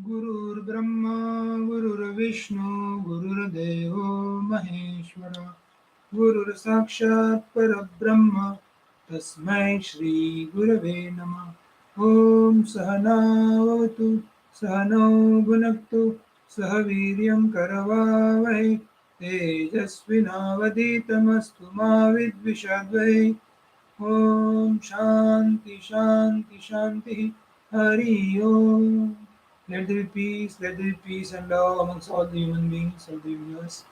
गुरुर्ब्रह्मा गुरुर्विष्णू गुरुर्देवो महेश्वरा गुरुर्साक्षात् परब्रह्म तस्मै श्री गुरवे नमः। ओम सहनावतु सहनौ भुनक्तु सह वीर्यं करवावहै तेजस्विनावधीतमस्तु मा विद्विषावहै। ओम शांति शांति शांति हरि ओम। Let there be peace, let there be peace and love amongst all the human beings of the universe.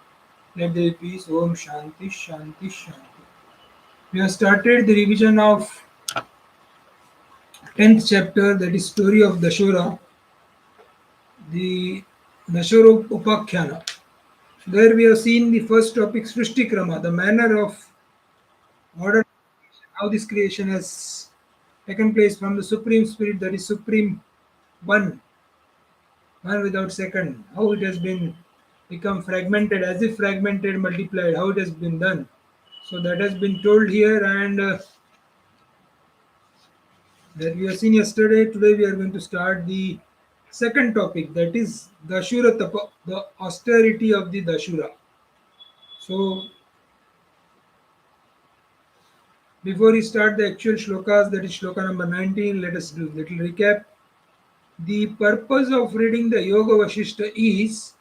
Let there be peace. Om Shanti Shanti Shanti. We have started the revision of 10th chapter, that is story of Daasoora, the Daasoora Upakhyana. There we have seen the first topic, Srishti Krama, the manner of order, how this creation has taken place from the Supreme Spirit, that is Supreme One, one without second, how it has been become fragmented, as if fragmented, multiplied, how it has been done. So that has been told here, and that we have seen yesterday. Today we are going to start the second topic, that is Daasoora Tapa, the austerity of the Daasoora. So before we start the actual shlokas, that is shloka number 19, let us do a little recap. The purpose of reading the Yoga Vasishtha is,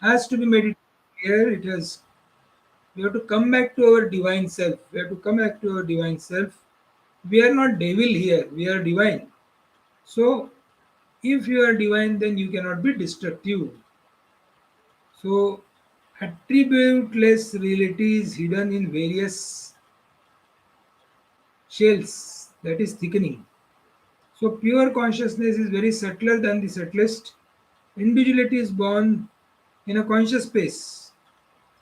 has to be meditated here. It has, we have to come back to our divine self. We have to come back to our divine self. We are not devil here, we are divine. So if you are divine, then you cannot be destructive. So attributeless reality is hidden in various shells, that is thickening. So pure consciousness is very subtler than the subtlest. Individuality is born in a conscious space,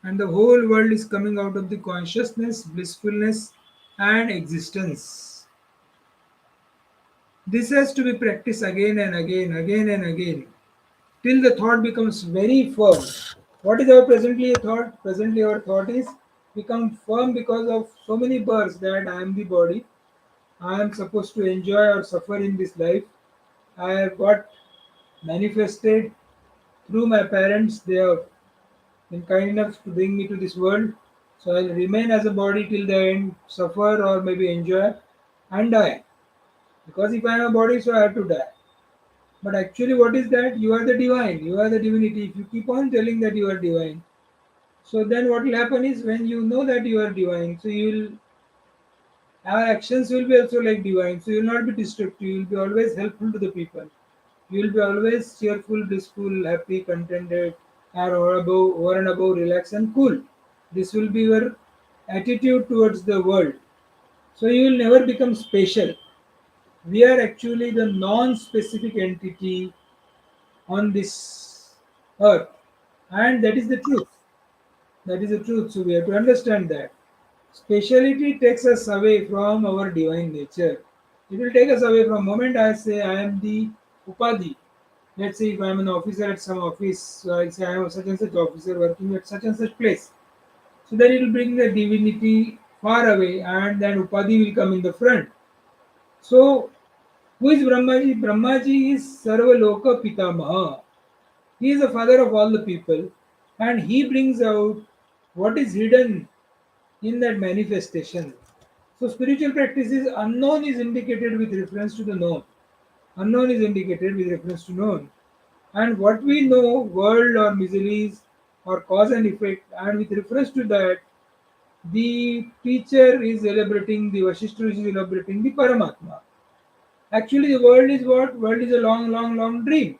and the whole world is coming out of the consciousness, blissfulness, and existence. This has to be practiced again and again, again and again, till the thought becomes very firm. What is our presently thought? Presently our thought is become firm because of so many births that I am the body. I am supposed to enjoy or suffer in this life. I have got manifested through my parents. They have been kind enough to bring me to this world. So I'll remain as a body till the end, suffer or maybe enjoy and die. Because if I am a body, so I have to die. But actually, what is that? You are the divine. You are the divinity. If you keep on telling that you are divine, so then what will happen is, when you know that you are divine, so you will, our actions will be also like divine. So you will not be destructive. You will be always helpful to the people. You will be always cheerful, blissful, happy, contented, and over and above, relaxed and cool. This will be your attitude towards the world. So you will never become special. We are actually the non-specific entity on this earth, and that is the truth. That is the truth. So we have to understand that. Speciality takes us away from our divine nature. It will take us away from moment I say I am the upadhi. Let's say if I am an officer at some office, so I say I am such and such officer working at such and such place. So then it will bring the divinity far away, and then upadhi will come in the front. So who is Brahmaji? Brahmaji is Sarva Loka Pitamaha. He is the father of all the people, and he brings out what is hidden in that manifestation. So spiritual practice is unknown is indicated with reference to the known. Unknown is indicated with reference to known. And what we know, world or miseries or cause and effect, and with reference to that, the teacher is elaborating, the Vasishtha is elaborating the Paramatma. Actually, the world is what? World is a long, long, long dream.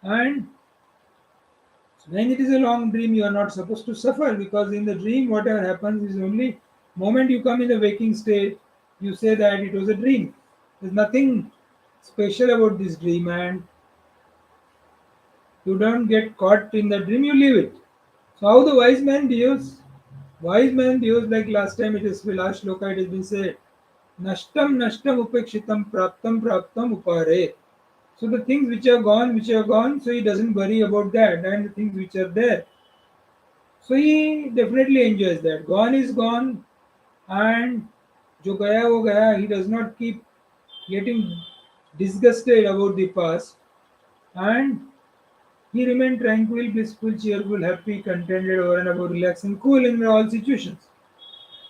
And when it is a long dream, you are not supposed to suffer, because in the dream, whatever happens is only moment you come in the waking state, you say that it was a dream. There's nothing special about this dream, and you don't get caught in the dream, you leave it. So how the wise man behaves? Wise man behaves like last time, it is last shloka, it has been said. Nashtam nashtam upekshitam praptam praptam upare. So the things which are gone, so he doesn't worry about that, and the things which are there, so he definitely enjoys that. Gone is gone, and jo gaya wo gaya. He does not keep getting disgusted about the past. and he remained tranquil, blissful, cheerful, happy, contented, over and above, relaxed, and cool in all situations.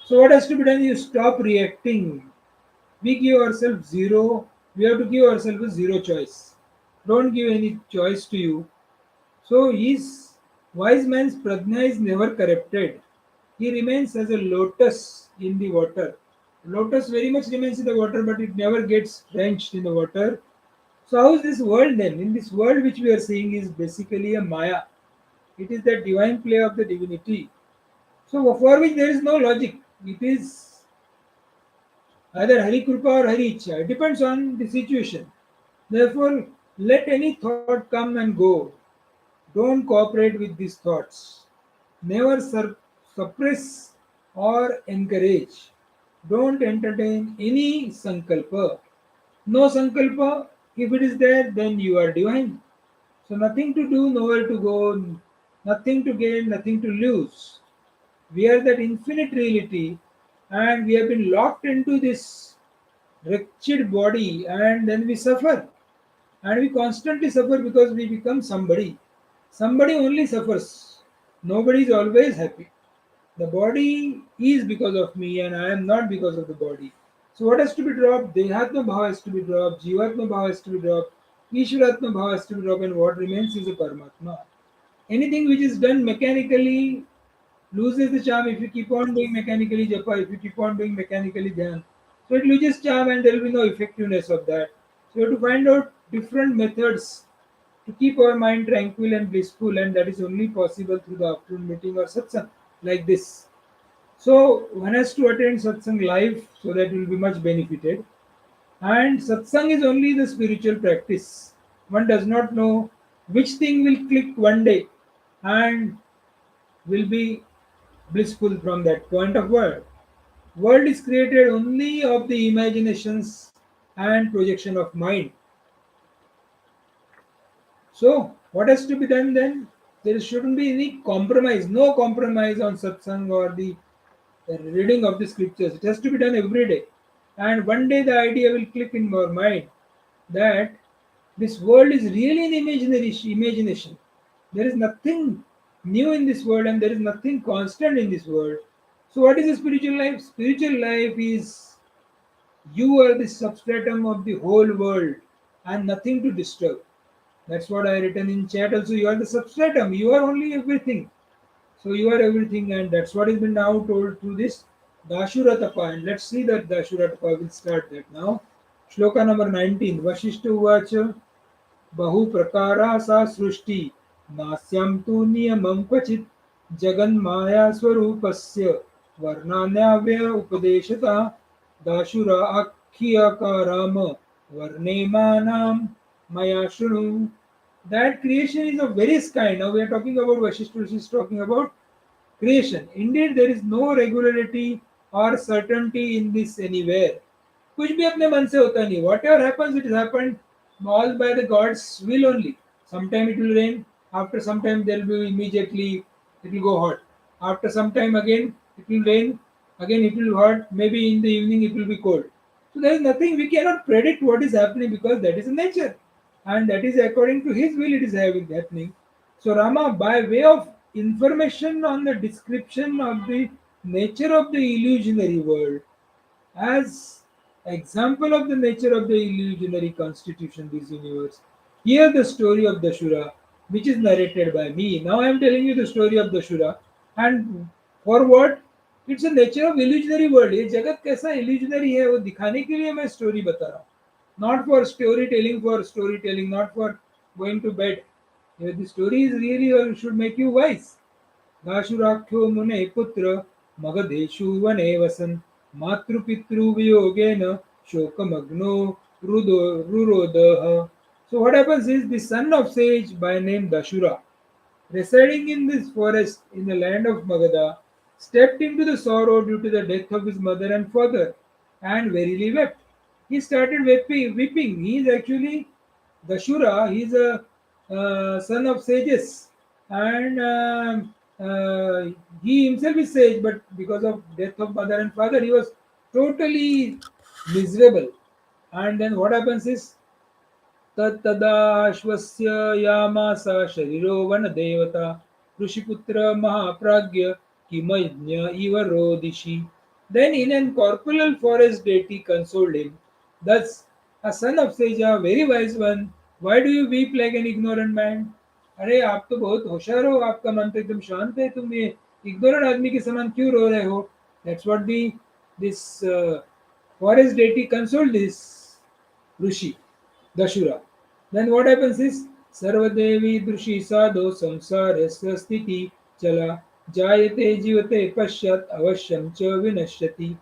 So, what has to be done? You stop reacting. We give ourselves zero. We have to give ourselves a zero choice. Don't give any choice to you. So, his wise man's prajna is never corrupted. He remains as a lotus in the water. Lotus very much remains in the water, but it never gets drenched in the water. So, how is this world then? In this world which we are seeing is basically a Maya. It is the divine play of the divinity. So, for which there is no logic. It is either Hari Kripa or Hari Ichha. It depends on the situation. Therefore, let any thought come and go. Don't cooperate with these thoughts. Never suppress or encourage. Don't entertain any sankalpa. No sankalpa, if it is there, then you are divine. So nothing to do, nowhere to go, nothing to gain, nothing to lose. We are that infinite reality and we have been locked into this wretched body and then we suffer. And we constantly suffer because we become somebody. Somebody only suffers. Nobody is always happy. The body is because of me and I am not because of the body. So what has to be dropped? Dehatma bhava has to be dropped, Jivatma bhava has to be dropped, Ishwaratma bhava has to be dropped, and what remains is a Paramatma. Anything which is done mechanically loses the charm if you keep on doing mechanically japa, if you keep on doing mechanically dhyan. So it loses charm and there will be no effectiveness of that. So you have to find out different methods to keep our mind tranquil and blissful, and that is only possible through the afternoon meeting or satsang like this. So one has to attend satsang live so that you will be much benefited. And satsang is only the spiritual practice. One does not know which thing will click one day and will be blissful from that point of world. World is created only of the imaginations and projection of mind. So, what has to be done then? There shouldn't be any compromise, no compromise on satsang or the reading of the scriptures. It has to be done every day. And one day the idea will click in your mind that this world is really an imaginary imagination. There is nothing new in this world and there is nothing constant in this world. So, what is the spiritual life? Spiritual life is you are the substratum of the whole world and nothing to disturb. That's what I written in chat also. You are the substratum. You are only everything. So you are everything, and that's what has been now told through this Dashura Tapa. And let's see that Dashura Tapa will start that now. Shloka number 19. Vashishta Uvacha Bahu Prakara Sa Srushti Nasyam Tu Niyamam Kvachit Jagan Maya Swarupasya Varnanyavya Upadeshata Dashura Akhyakaram Varnemanam Maya Shunu. That creation is of various kind. Now we are talking about Vashishta, which is talking about creation. Indeed, there is no regularity or certainty in this anywhere. कुछ भी अपने मन से होता नहीं. Whatever happens, it has happened all by the God's will only. Sometime it will rain. After some time, there will be immediately it will go hot. After some time again, it will rain. Again, it will hot. Maybe in the evening, it will be cold. So there is nothing we cannot predict what is happening because that is nature, and that is according to His will. It is happening. So Rama, by way of information on the description of the nature of the illusionary world, as example of the nature of the illusionary constitution, this universe, hear the story of Dashura, which is narrated by me. Now I am telling you the story of Dashura, and for what? It's a nature of illusionary world. ये जगत कैसा illusionary है वो दिखाने के लिए मैं story बता रहा हूँ. Not for storytelling, not for going to bed. The story is really should make you wise. दाशुराख्यो मुने पुत्र मगधेषु वने वसन् मातृपितृवियोगेन शोकमग्नो रुरोदः. So what happens is the son of sage by name Dashura, residing in this forest in the land of Magadha, stepped into the sorrow due to the death of his mother and father, and verily wept. He started weeping. He is actually Dashura. He is a son of sages, and he himself is sage, but because of death of mother and father, he was totally miserable. And then what happens is तत्तदाश्वस्य यामास शरीरो वनदेवता ऋषिपुत्र महाप्राज्ञ किमज्ञ इव रोदिषि. Then in an corporeal forest deity consoled him. Thus, a son of Seja, very wise one, why do you weep like an ignorant man? अरे आप तो बहुत होशियार हो, आपका मन तो एकदम शांत है, तुम ये इग्नोरेंट आदमी के समान क्यों रो रहे हो? That's what the this forest deity consoled this Rishi, Dashura. Then what happens is Sarvadevi Drushi Sadho Samsarasya Sthiti Chala Jayate Jivate Pashyat Avashyam Cha Vinashyati.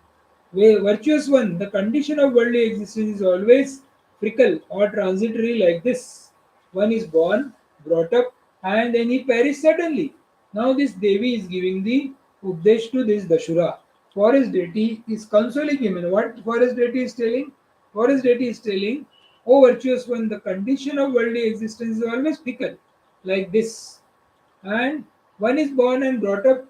Virtuous one, the condition of worldly existence is always fickle or transitory like this. One is born, brought up, and then he perishes suddenly. Now this Devi is giving the Updesh to this Dashura. Forest deity is consoling him. And what forest deity is telling? Forest deity is telling, O virtuous one, the condition of worldly existence is always fickle, like this. And one is born and brought up,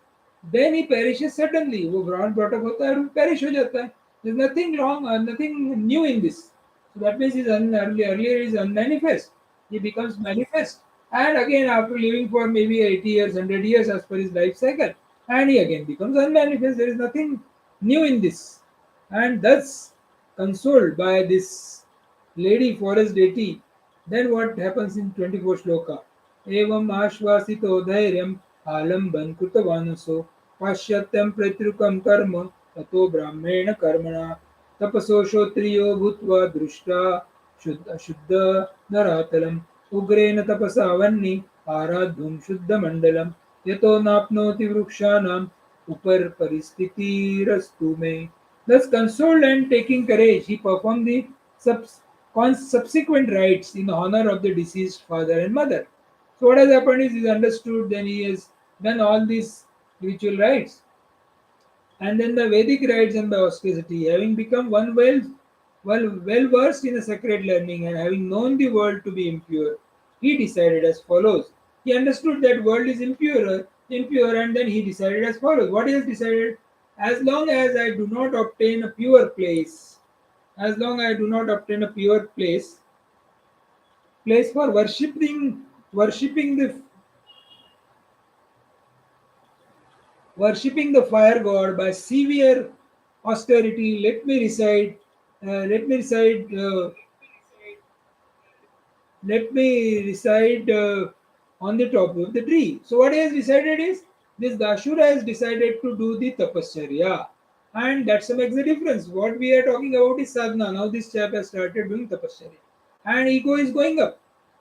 then he perishes suddenly. वो born brought up होता है और perish हो जाता है. There's nothing wrong or nothing new in this. So that means he's earlier is unmanifest. He becomes manifest. And again after living for maybe 80 years, 100 years as per his life cycle, and he again becomes unmanifest. There is nothing new in this. And thus consoled by this lady forest deity, then what happens in 24 shloka? एवम् आश्वासितो धैर्यम् आलम्बन् कृतवानसो पाश्चात्यं प्रत्युकं कर्म ततो ब्राह्मेण कर्मणा तपसो श्रोत्रियो भूत्वा दृष्टा शुद्ध धरातलम् उग्रेण तपसा वह्नि आराद्धुं शुद्धमण्डलम् यतो नाप्नोति वृक्षाणाम् उपर परिस्थितिरस्तु मे. Thus consoled and taking courage, he performed the subsequent rites in honor of the deceased father and mother. So what has happened is he's understood, then he has done all these ritual rites. And then the Vedic rites and the austerity, having become well versed in the sacred learning and having known the world to be impure, he decided as follows. He understood that world is impure, and then he decided as follows. What he has decided? As long as I do not obtain a pure place, as long as I do not obtain a pure place for worshipping the fire god by severe austerity, let me reside let me reside on the top of the tree. So what he has decided is this Dashura has decided to do the tapasya, and that makes the difference. What we are talking about is sadhana. Now this chap has started doing tapasya, and ego is going up.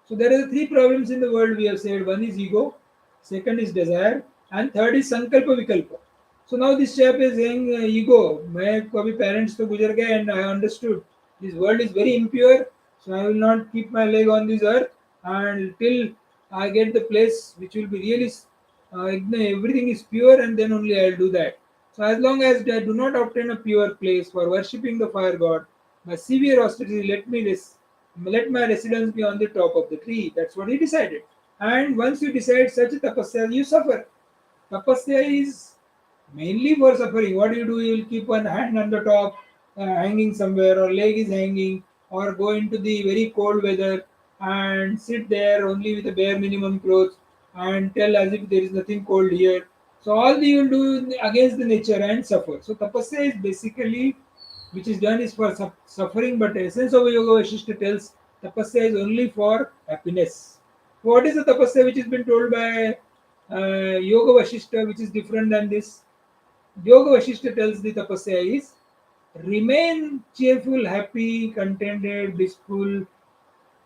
So there are three problems in the world we have said. One is ego, second is desire, and third is sankalpa vikalpa. So now this chap is saying ego. मैं कभी parents तो गुजर गए and I understood this world is very impure. So I will not keep my leg on this earth until I get the place which will be really everything is pure, and then only I will do that. So as long as I do not obtain a pure place for worshipping the fire god, by severe austerity, let my residence be on the top of the tree. That's what he decided. And once you decide such a tapasya, you suffer. Tapasya is mainly for suffering. What you do, you will keep one hand on the top, hanging somewhere, or leg is hanging, or go into the very cold weather and sit there only with the bare minimum clothes and tell as if there is nothing cold here. So all you will do against the nature and suffer. So tapasya is basically which is done is for suffering, but the essence of Yoga Vasishtha tells tapasya is only for happiness. What is the tapasya which has been told by Yoga Vasishtha, which is different than this? Yoga Vasishtha tells the tapasya is remain cheerful, happy, contented, blissful,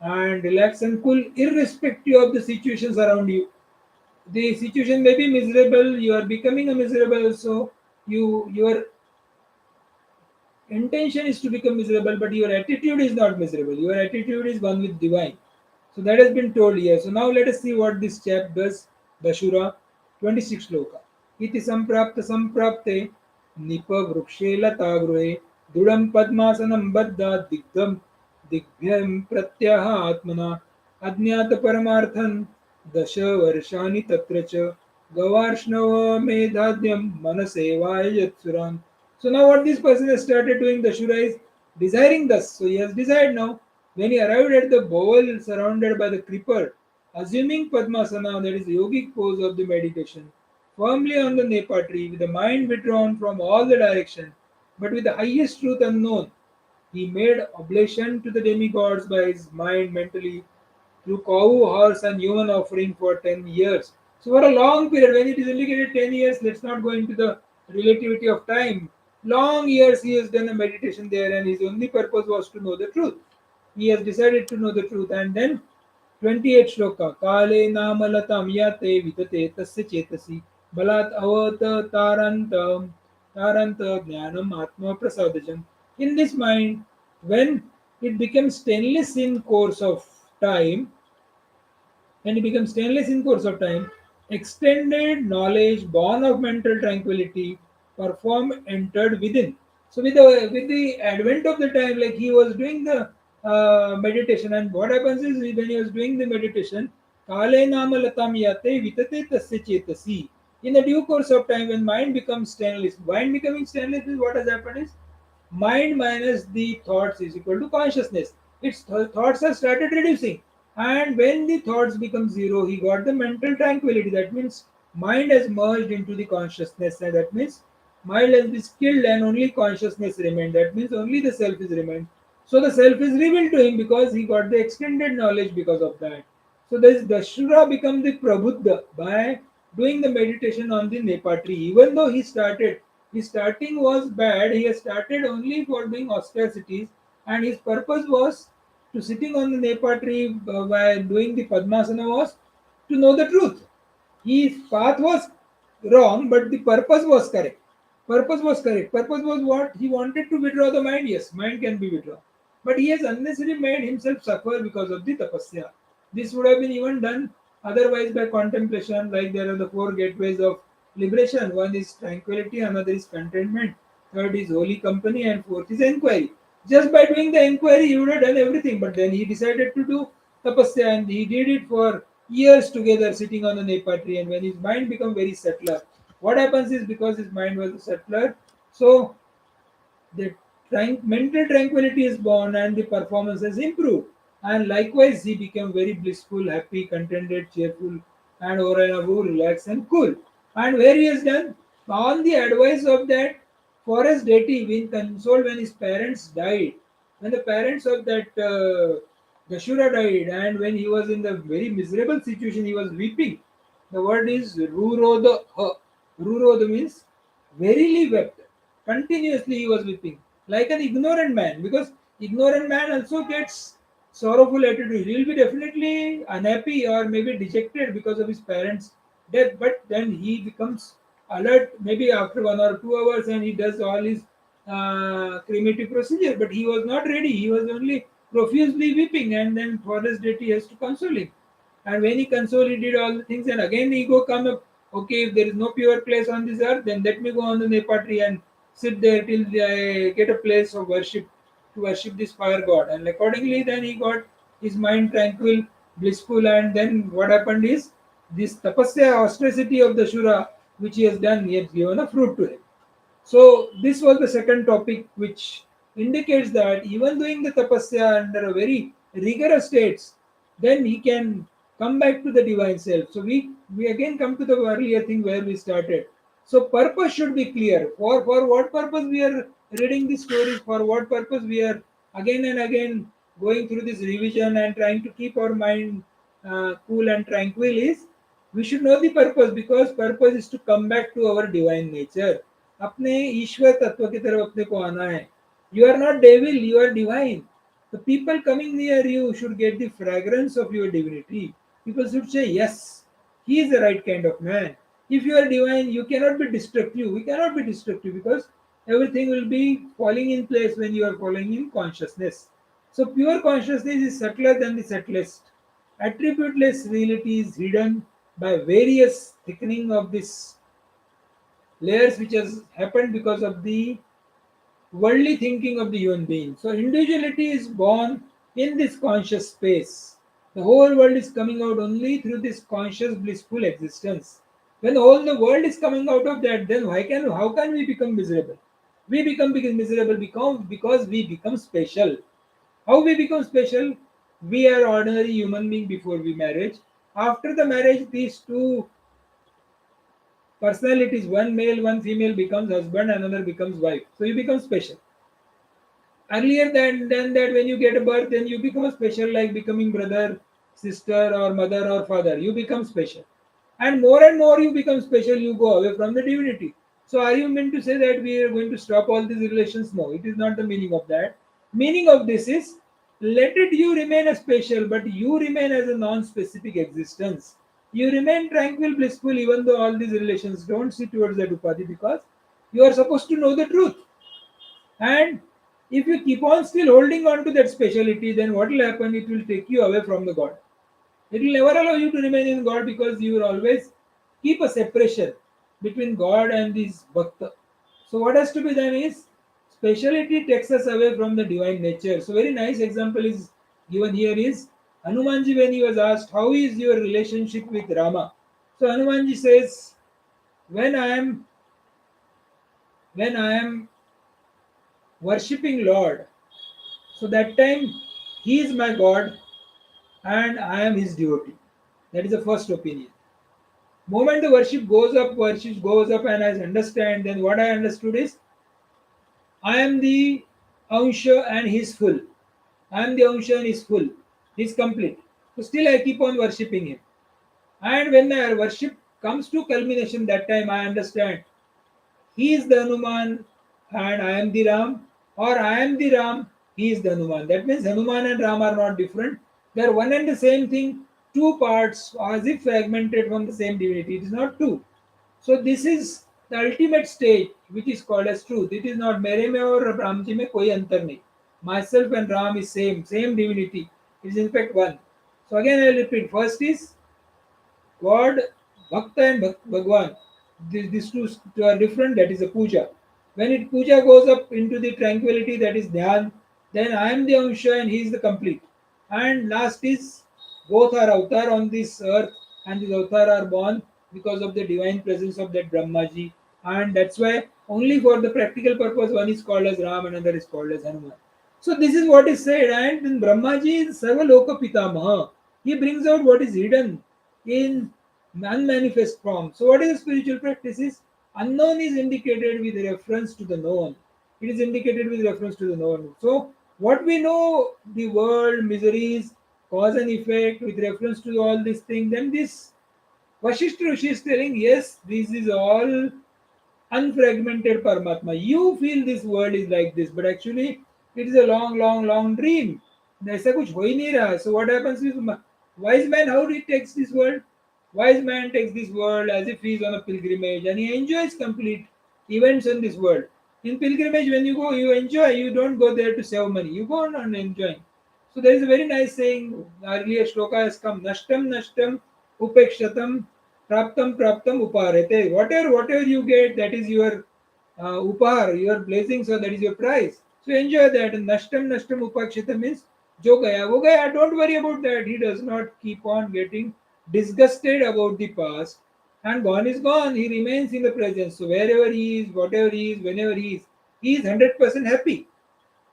and relaxed and cool, irrespective of the situations around you. The situation may be miserable, you are becoming a miserable, so your intention is to become miserable, but your attitude is not miserable. Your attitude is one with divine. So that has been told here. So now let us see what this chap does. Dashura 26 shloka. Iti samprapta samprapte nipa vrukshe lata gruhe dudam padmasanam baddha digdam digbhyam pratyaha atmana adnyata paramarthan dasha varshani tatra cha gavarshnav medhadyam manasevaya yatsuran. So now what this person has started doing, the Shura, is desiring thus. So he has desired now. When he arrived at the bowl surrounded by the creeper, assuming Padmasana, that is the yogic pose of the meditation, firmly on the Nepa tree, with the mind withdrawn from all the direction, but with the highest truth unknown, he made oblation to the demigods by his mind mentally through cow, horse, and human offering for 10 years. So, for a long period, when it is indicated 10 years, let's not go into the relativity of time. Long years he has done a meditation there, and his only purpose was to know the truth. He has decided to know the truth, and then 28 shloka Kale namalatam yate vitate tasya chetasi balat avata taranta jnanam atma prasadajam. In this mind, when it becomes stainless in course of time, and it becomes stainless in course of time, extended knowledge born of mental tranquility perform entered within. So with the advent of the time, like he was doing the meditation, and what happens is when he was doing the meditation, kale nama latam yate vitate tasya chetasi. In the due course of time, when mind becomes stainless, mind becoming stainless is what has happened is mind minus the thoughts is equal to consciousness. Its thoughts have started reducing, and when the thoughts become zero, he got the mental tranquility. That means mind has merged into the consciousness, and that means mind has been skilled, and only consciousness remained. That means only the self is remained. So the self is revealed to him because he got the extended knowledge because of that. So this Dashura become the Prabuddha by doing the meditation on the Nepa tree. Even though he started, his starting was bad, he has started only for doing austerities, and his purpose was to sitting on the Nepa tree while doing the Padmasana was to know the truth. His path was wrong, but the purpose was correct. Purpose was correct. Purpose was what? He wanted to withdraw the mind. Yes, mind can be withdrawn. But he has unnecessarily made himself suffer because of the tapasya. This would have been even done otherwise by contemplation, like there are the four gateways of liberation. One is tranquility, another is contentment, third is holy company, and fourth is inquiry. Just by doing the inquiry, he would have done everything, but then he decided to do tapasya, and he did it for years together sitting on the Nepa tree. And when his mind become very settler, what happens is because his mind was a settler, so the mental tranquility is born and the performance has improved. And likewise, he became very blissful, happy, contented, cheerful, and over and above relaxed and cool. And where he has done, on the advice of that forest deity, being consoled when his parents died, when the parents of that Dashura died, and when he was in the very miserable situation, he was weeping. The word is Ruroda. Ruroda means verily wept. Continuously he was weeping like an ignorant man, because ignorant man also gets sorrowful attitude. He will be definitely unhappy or maybe dejected because of his parents' death, but then he becomes alert maybe after 1 or 2 hours, and he does all his cremative procedure. But he was not ready. He was only profusely weeping, and then forest deity has to console him. And when he consoled, he did all the things, and again the ego come up. Okay, if there is no pure place on this earth, then let me go on the Nepa tree and sit there till I get a place of worship to worship this fire god. And accordingly, then he got his mind tranquil, blissful, and then what happened is this tapasya austerity of the Shura, which he has done, he has given a fruit to him. So this was the second topic, which indicates that even doing the tapasya under a very rigorous states, then he can come back to the divine self. So we again come to the earlier thing where we started. So purpose should be clear. For what purpose we are reading these stories? For what purpose we are again and again going through this revision and trying to keep our mind cool and tranquil is we should know the purpose, because purpose is to come back to our divine nature. अपने ईश्वर तत्व की तरफ अपने को आना है. You are not devil, you are divine. The people coming near you should get the fragrance of your divinity. People should say, yes, he is the right kind of man. If you are divine, you cannot be destructive. We cannot be destructive because everything will be falling in place when you are falling in consciousness. So pure consciousness is subtler than the subtlest. Attributeless reality is hidden by various thickening of this layers which has happened because of the worldly thinking of the human being. So individuality is born in this conscious space. The whole world is coming out only through this conscious blissful existence. When all the world is coming out of that, then how can we become miserable? We become miserable because we become special. How we become special? We are ordinary human being before we marriage. After the marriage, these two personalities, one male, one female, becomes husband, another becomes wife. So you become special. Earlier than that, when you get a birth, then you become special, like becoming brother, sister, or mother or father. You become special. And more you become special, you go away from the divinity. So are you meant to say that we are going to stop all these relations? No, it is not the meaning of that. Meaning of this is, let it you remain a special, but you remain as a non-specific existence. You remain tranquil, blissful, even though all these relations don't see towards that upadi, because you are supposed to know the truth. And if you keep on still holding on to that speciality, then what will happen? It will take you away from the God. It will never allow you to remain in God, because you will always keep a separation between God and this bhakta. So what has to be done is, speciality takes us away from the divine nature. So very nice example is given here is Hanumanji, when he was asked, how is your relationship with Rama? So Hanumanji says, when I am when I am worshipping Lord, so that time he is my God and I am his devotee. That is the first opinion. Moment the worship goes up, and I understand, then what I understood is, I am the Ansha and he is full. I am the Ansha and he is full. He is complete. So still I keep on worshipping him. And when my worship comes to culmination, that time I understand he is the Hanuman and I am the Ram, or I am the Ram, he is the Hanuman. That means Hanuman and Ram are not different. They are one and the same thing, two parts as if fragmented from the same divinity. It is not two. So this is the ultimate stage which is called as truth. It is not mere mein aur Ram ji mein koi antar nahi. Myself and Ram is same divinity. It is in fact one. So again I will repeat. First is God, Bhakta and Bhagwan. These two are different, that is a puja. When it puja goes up into the tranquility, that is dhyan, then I am the Ansha and he is the complete. And last is, both are avatar on this earth, and these avatar are born because of the divine presence of that Brahmaji. And that's why only for the practical purpose one is called as Ram and another is called as Hanuman. So this is what is said, and in Brahmaji is Sarva Loka Pitamaha. He brings out what is hidden in unmanifest form. So what is the spiritual practice is, unknown is indicated with reference to the known. It is indicated with reference to the known. So what we know, the world, miseries, cause and effect with reference to all these things, then this Vasishtha Rishi is telling, yes, this is all unfragmented Paramatma. You feel this world is like this, but actually it is a long dream. ऐसा कुछ हो ही नहीं रहा. So what happens is, wise man, how he takes this world? Wise man takes this world as if he is on a pilgrimage and he enjoys complete events in this world. In pilgrimage, when you go, you enjoy. You don't go there to save money. You go on and enjoying. So there is a very nice saying. Earlier shloka has come. Nashtam upekshatam praptam uparete. Whatever you get, that is your upar, your blessing. So that is your prize. So enjoy that. And nashtam upakshita means jo gaya wo gaya. Don't worry about that. He does not keep on getting disgusted about the past. And gone is gone. He remains in the present. So wherever he is, whatever he is, whenever he is 100% happy.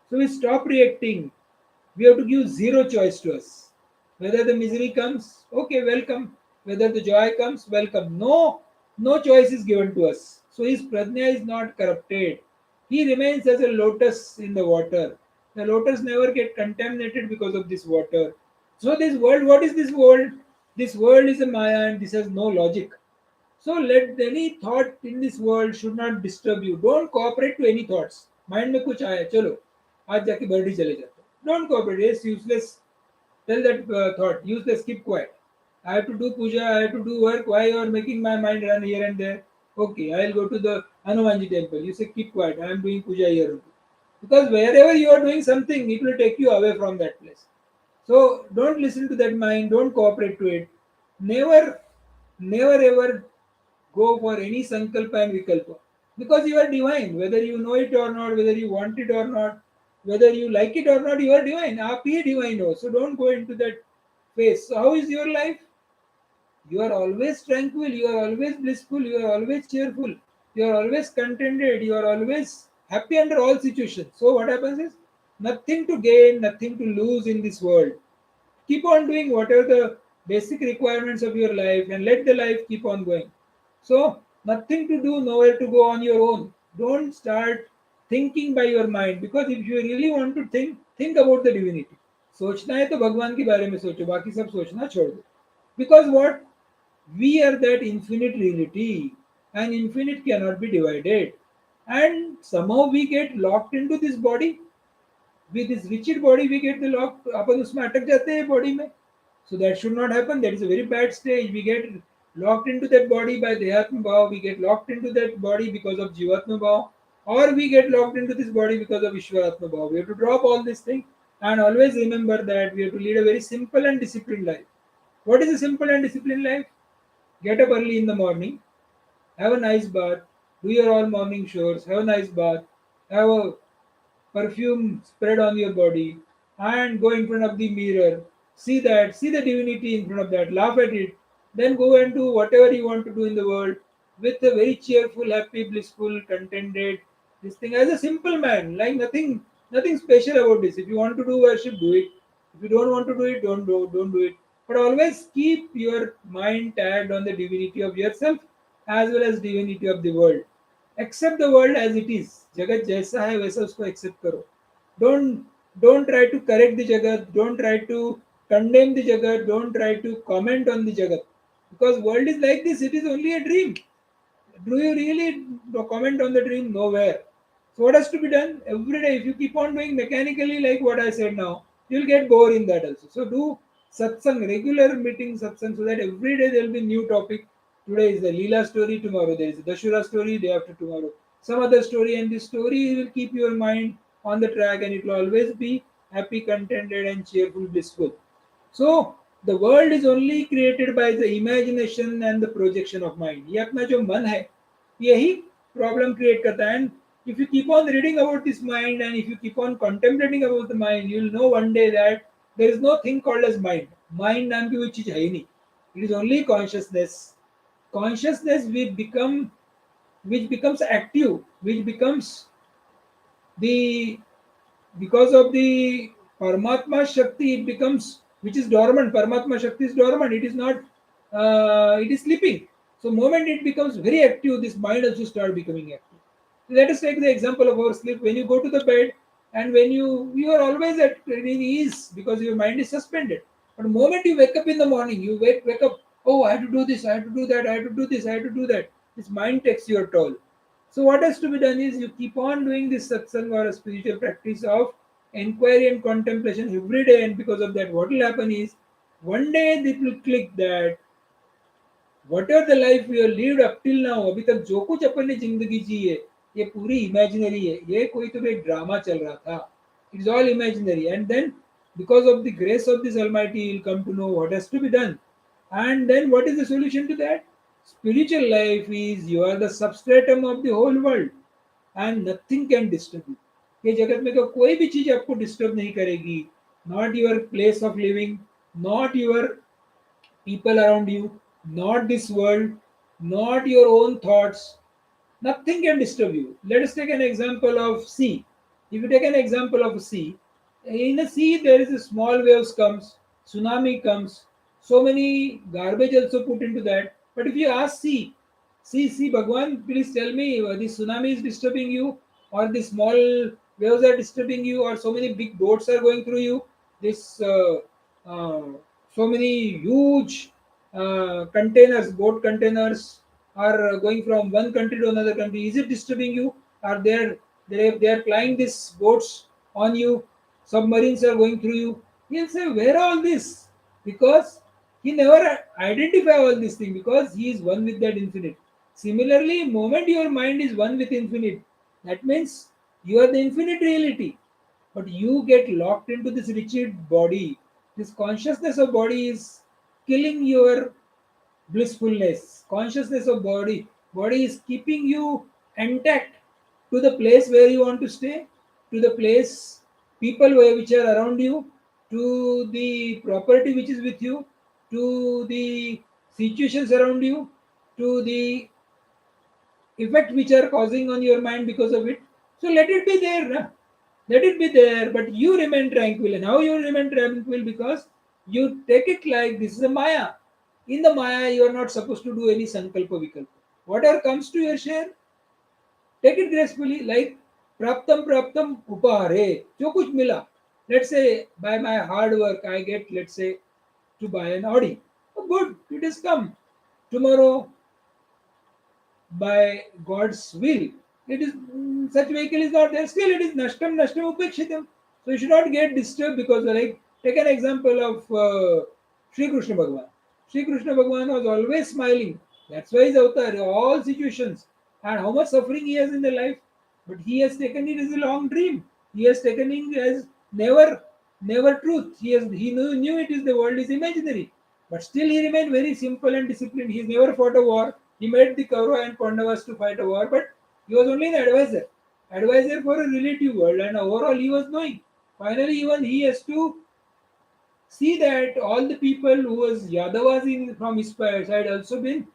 So we stop reacting. We have to give zero choice to us. Whether the misery comes, okay, welcome. Whether the joy comes, welcome. No choice is given to us. So his prajna is not corrupted. He remains as a lotus in the water. The lotus never get contaminated because of this water. So this world, what is this world? This world is a maya and this has no logic. So let any thought in this world should not disturb you. Don't cooperate to any thoughts. Mind में कुछ आया चलो आज जाके birdie चले जाते. Don't cooperate. It's useless. Tell that thought useless. Keep quiet. I have to do puja. I have to do work. Why you are making my mind run here and there? Okay, I'll go to the Hanumanji temple. You say keep quiet. I am doing puja here. Because wherever you are doing something, it will take you away from that place. So don't listen to that mind. Don't cooperate to it. Never ever go for any sankalpa and vikalpa, because you are divine, whether you know it or not, whether you want it or not, whether you like it or not, you are divine. Aap hi divine ho. So don't go into that phase. So how is your life? You are always tranquil, you are always blissful, you are always cheerful, you are always contented, you are always happy under all situations. So what happens is, Nothing to gain, nothing to lose in this world. Keep on doing whatever the basic requirements of your life and let the life keep on going. So, nothing to do, nowhere to go on your own. Don't start thinking by your mind, because if you really want to think about the divinity. सोचना है तो भगवान के बारे में सोचो, बाकी सब सोचना छोड़ दो. Because what? We are that infinite reality, and infinite cannot be divided. And somehow we get locked into this body. With this rigid body we get the lock, अपन उसमें अटक जाते हैं बॉडी में. So that should not happen. That is a very bad stage. We get locked into that body by Dehatma Bhav, we get locked into that body because of Jivatma Bhav, or we get locked into this body because of Ishwaratma Bhav. We have to drop all these things and always remember that we have to lead a very simple and disciplined life. What is a simple and disciplined life? Get up early in the morning, have a nice bath, do your all morning chores, have a nice bath, have a perfume spread on your body, and go in front of the mirror, see the divinity in front of that, laugh at it, then go and do whatever you want to do in the world with a very cheerful, happy, blissful, contented this thing as a simple man, like nothing special about this. If you want to do worship, do it. If you don't want to do it, don't do it. But always keep your mind tagged on the divinity of yourself as well as divinity of the world. Accept the world as it is. जगत जैसा है वैसा उसको accept करो. Don't try to correct the jagat. Don't try to condemn the jagat. Don't try to comment on the jagat. Because world is like this. It is only a dream. Do you really comment on the dream? Nowhere. So what has to be done? Every day, if you keep on doing mechanically like what I said now, you'll get bored in that also. So do satsang, regular meeting satsang, so that every day there will be new topic. Today is the Leela story, tomorrow there is the Dashura story, day after tomorrow some other story, and this story will keep your mind on the track and it will always be happy, contented and cheerful, blissful. So the world is only created by the imagination and the projection of mind. ये अपना जो मन है यही problem create करता है. And if you keep on reading about this mind and if you keep on contemplating about the mind, you will know one day that there is no thing called as mind. Mind नाम की कोई चीज है ही नहीं. It is only consciousness. Consciousness which becomes active, which becomes the because of the Paramatma Shakti, it becomes which is dormant. Paramatma Shakti is dormant. It is not. It is sleeping. So, moment it becomes very active, this mind also start becoming active. Let us take the example of our sleep. When you go to the bed and when you are always at ease because your mind is suspended. But the moment you wake up in the morning, you wake up. Oh, I have to do this. I have to do that. I have to do this. I have to do that. This mind takes your toll. So what has to be done is you keep on doing this satsang or a spiritual practice of inquiry and contemplation every day, and because of that, what will happen is one day it will click that whatever the life we have lived up till now, अभी तक जो कुछ अपन ने जिंदगी जी है ये पूरी imaginary है, ये कोई तो एक ड्रामा चल रहा था. It is all imaginary, and then because of the grace of this Almighty, you will come to know what has to be done. And then what is the solution to that? Spiritual life is you are the substratum of the whole world and nothing can disturb you. ये जगत में का कोई भी चीज आपको disturb नहीं करेगी. Not your place of living, not your people around you, not this world, not your own thoughts. Nothing can disturb you. Let us take an example of sea. If you take an example of a sea, in a sea there is a small waves comes, tsunami comes, so many garbage also put into that. But if you ask sea, see, Bhagwan, please tell me, the tsunami is disturbing you, or the small waves are disturbing you, or so many big boats are going through you. This uh, so many huge containers, boat containers, are going from one country to another country. Is it disturbing you? Are they are flying these boats on you? Submarines are going through you. He'll say, where are all this? Because he never identify all these things because he is one with that infinite. Similarly, moment your mind is one with infinite, that means you are the infinite reality. But you get locked into this rigid body. This consciousness of body is killing your blissfulness. Consciousness of body is keeping you intact to the place where you want to stay, to the place, people which are around you, to the property which is with you, to the situations around you, to the effect which are causing on your mind because of it. So let it be there. Na? Let it be there, but you remain tranquil. And how you remain tranquil? Because you take it like this is a Maya. In the Maya, you are not supposed to do any sankalpa vikalpa. Whatever comes to your share, take it gracefully, like praptam upahare. जो कुछ मिला, let's say by my hard work I get, let's say, to buy an Audi. Oh, good, it has come. Tomorrow, by God's will, it is such vehicle is not there. Still, it is nashtam upekshitam. So you should not get disturbed because, like, take an example of Sri Krishna Bhagavan. Sri Krishna Bhagavan was always smiling. That's why he's avatar in all situations. And how much suffering he has in the life, but he has taken it as a long dream. He has taken it as never truth. He knew it is the world is imaginary, but still he remained very simple and disciplined. He's never fought a war. He made the Kaurava and Pandavas to fight a war, but he was only an advisor for a relative world, and overall he was knowing. Finally, even he has to see that all the people who was Yadavas from his side had also been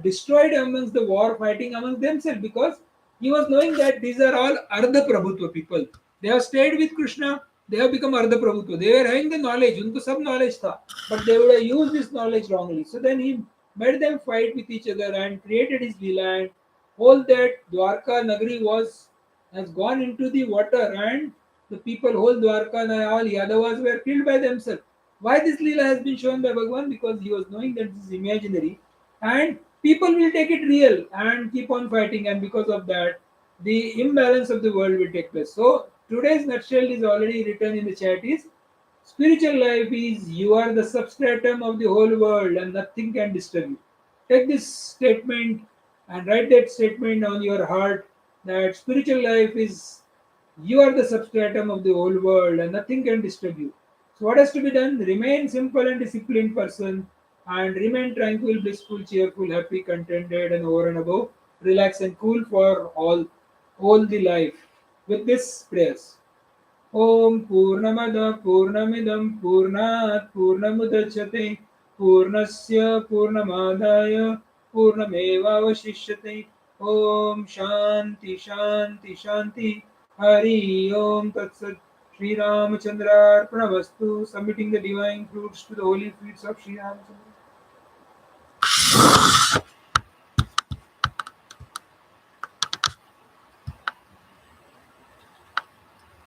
destroyed amongst the war fighting amongst themselves, because he was knowing that these are all Ardha Prabhutva people. They have stayed with Krishna, they have become Ardha Prabhutva. They were having the knowledge, unko sab knowledge tha, but they would have used this knowledge wrongly. So then he made them fight with each other and created his Leela, and all that Dwarka Nagari has gone into the water, and the people, whole Dwarka and all Yadavas were killed by themselves. Why this Leela has been shown by Bhagavan? Because he was knowing that this is imaginary and people will take it real and keep on fighting, and because of that, the imbalance of the world will take place. So today's nutshell is already written in the chat is spiritual life is you are the substratum of the whole world and nothing can disturb you. Take this statement and write that statement on your heart, that spiritual life is you are the substratum of the whole world and nothing can disturb you. So what has to be done? Remain simple and disciplined person and remain tranquil, blissful, cheerful, happy, contented, and over and above, relax and cool for all the life. With this prayers. Om Purnamada Purnamidam Purnat Purnamudachyate Purnasya Purnamadaya Purnamevavashishyate. Om Shanti Shanti Shanti. Hari Om Tatsat. Sri Ramachandra Arpanavastu, submitting the divine fruits to the holy feet of Sri Ramachandra.